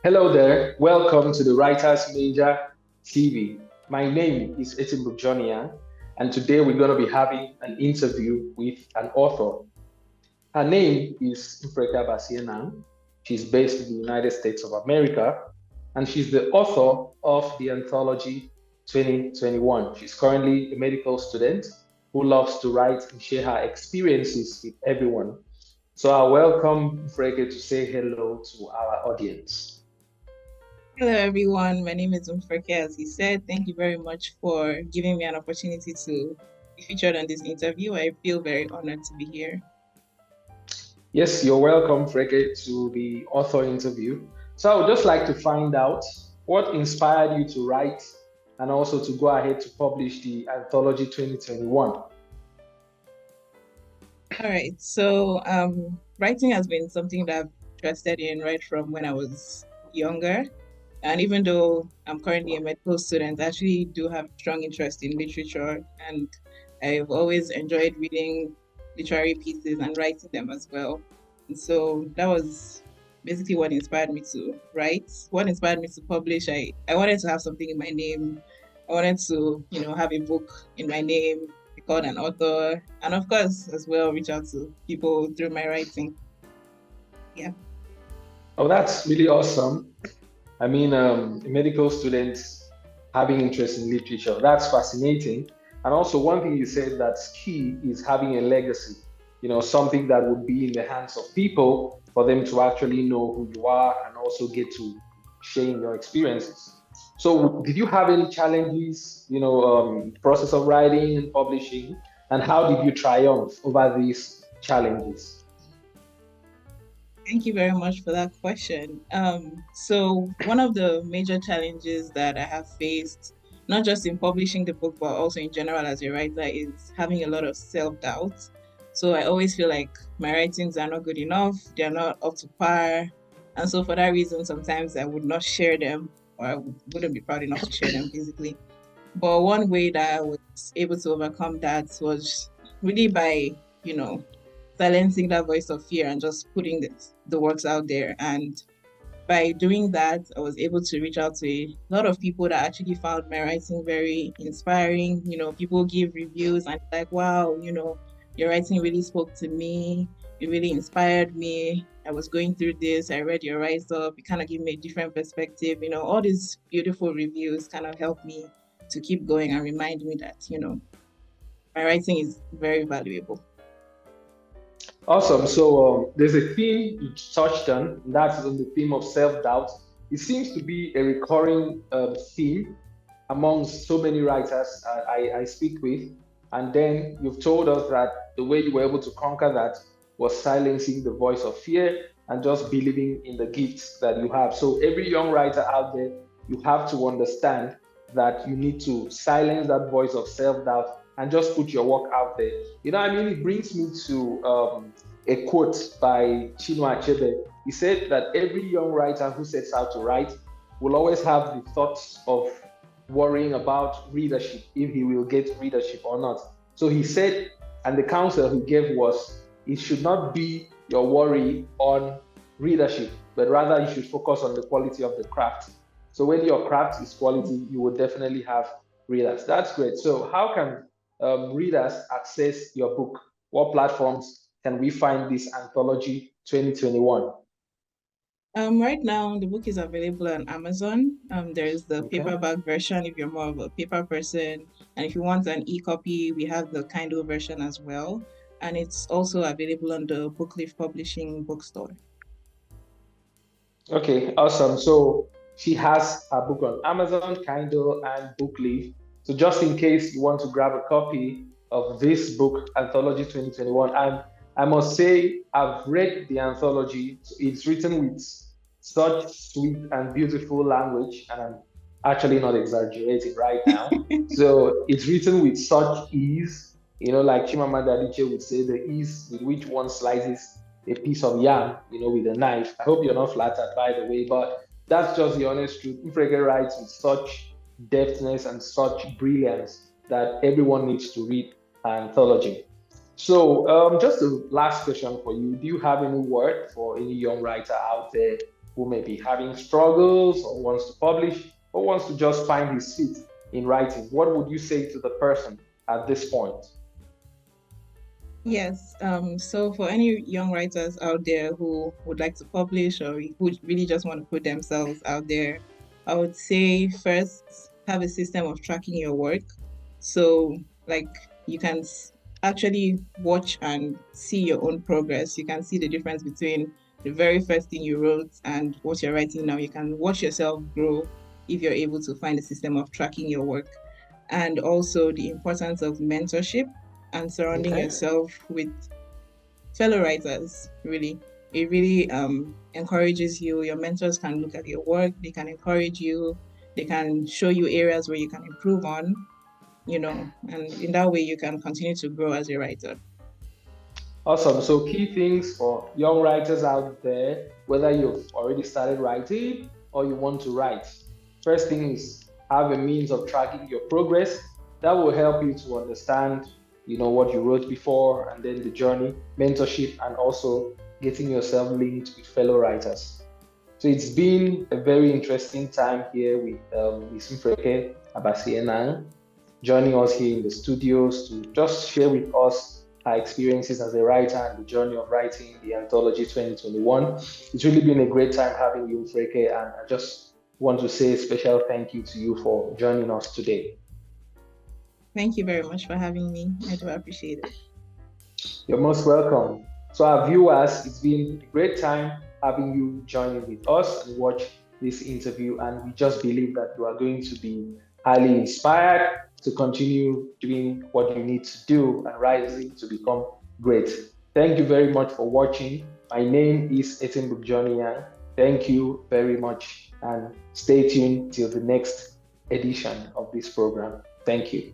Hello there, welcome to the Writers Manger TV. My name is Johnny, and today we're going to be having an interview with an author. Her name is MfrekeAbasi Enang. She's based in the United States of America, and she's the author of the Anthology 2021. She's currently a medical student who loves to write and share her experiences with everyone. So I welcome Mfreke to say hello to our audience. Hello, everyone. My name is Mfreke, as he said. Thank you very much for giving me an opportunity to be featured on this interview. I feel very honored to be here. Yes, you're welcome, Freke, to the author interview. So I would just like to find out what inspired you to write and also to go ahead to publish the Anthology 2021. All right. So, writing has been something that I've interested in right from when I was younger. And even though I'm currently a medical student, I actually do have strong interest in literature. And I've always enjoyed reading literary pieces and writing them as well. And so that was basically what inspired me to write. What inspired me to publish, I wanted to have something in my name. I wanted to, have a book in my name, be called an author, and of course, as well, reach out to people through my writing. Yeah. Oh, that's really awesome. I mean, a medical student having interest in literature, that's fascinating. And also, one thing you said that's key is having a legacy, something that would be in the hands of people for them to actually know who you are and also get to sharing your experiences. So, did you have any challenges, process of writing and publishing, and how did you triumph over these challenges? Thank you very much for that question. So one of the major challenges that I have faced, not just in publishing the book, but also in general as a writer, is having a lot of self-doubt. So I always feel like my writings are not good enough, they're not up to par. And so for that reason, sometimes I would not share them, or I wouldn't be proud enough to share them basically. But one way that I was able to overcome that was really by, you know, silencing that voice of fear and just putting the works out there. And by doing that, I was able to reach out to a lot of people that actually found my writing very inspiring. People give reviews and like, wow, your writing really spoke to me. It really inspired me. I was going through this. I read your write up. It kind of gave me a different perspective. All these beautiful reviews kind of helped me to keep going and remind me that, my writing is very valuable. Awesome. So there's a theme you touched on, and that's on the theme of self-doubt. It seems to be a recurring theme among so many writers I speak with. And then you've told us that the way you were able to conquer that was silencing the voice of fear and just believing in the gifts that you have. So every young writer out there, you have to understand that you need to silence that voice of self-doubt and just put your work out there. It brings me to a quote by Chinua Achebe. He said that every young writer who sets out to write will always have the thoughts of worrying about readership, if he will get readership or not. So he said, and the counsel he gave was, it should not be your worry on readership, but rather you should focus on the quality of the craft. So when your craft is quality, you will definitely have readers. That's great. So how can readers access your book? What platforms can we find this Anthology 2021? Right now, the book is available on Amazon. There's the Okay. paperback version if you're more of a paper person. And if you want an e-copy, we have the Kindle version as well. And it's also available on the Bookleaf Publishing bookstore. Okay, awesome. So she has her book on Amazon, Kindle, and Bookleaf. So just in case you want to grab a copy of this book, Anthology 2021, and I must say I've read the anthology. It's written with such sweet and beautiful language, and I'm actually not exaggerating right now. So it's written with such ease, like Chimamanda Adichie would say, the ease with which one slices a piece of yam, with a knife. I hope you're not flattered, by the way, but that's just the honest truth. Mfreke writes with such depthness and such brilliance that everyone needs to read Anthology. So, just a last question for you. Do you have any word for any young writer out there who may be having struggles or wants to publish or wants to just find his feet in writing, what would you say to the person at this point? Yes. So for any young writers out there who would like to publish or who really just want to put themselves out there, I would say first have a system of tracking your work. So like you can actually watch and see your own progress. You can see the difference between the very first thing you wrote and what you're writing now. You can watch yourself grow if you're able to find a system of tracking your work. And also the importance of mentorship and surrounding Okay. yourself with fellow writers, really. It really encourages you. Your mentors can look at your work, they can encourage you, they can show you areas where you can improve on, and in that way you can continue to grow as a writer. Awesome. So, key things for young writers out there, whether you've already started writing or you want to write. First thing is have a means of tracking your progress. That will help you to understand, what you wrote before and then the journey, mentorship, and also getting yourself linked with fellow writers. So it's been a very interesting time here with Miss MfrekeAbasi Enang, joining us here in the studios to just share with us her experiences as a writer and the journey of writing the Anthology 2021. It's really been a great time having you, Mfreke, and I just want to say a special thank you to you for joining us today. Thank you very much for having me. I do appreciate it. You're most welcome. So, our viewers, it's been a great time having you join with us and watch this interview. And we just believe that you are going to be highly inspired to continue doing what you need to do and rising to become great. Thank you very much for watching. My name is Twmn. Thank you very much and stay tuned till the next edition of this program. Thank you.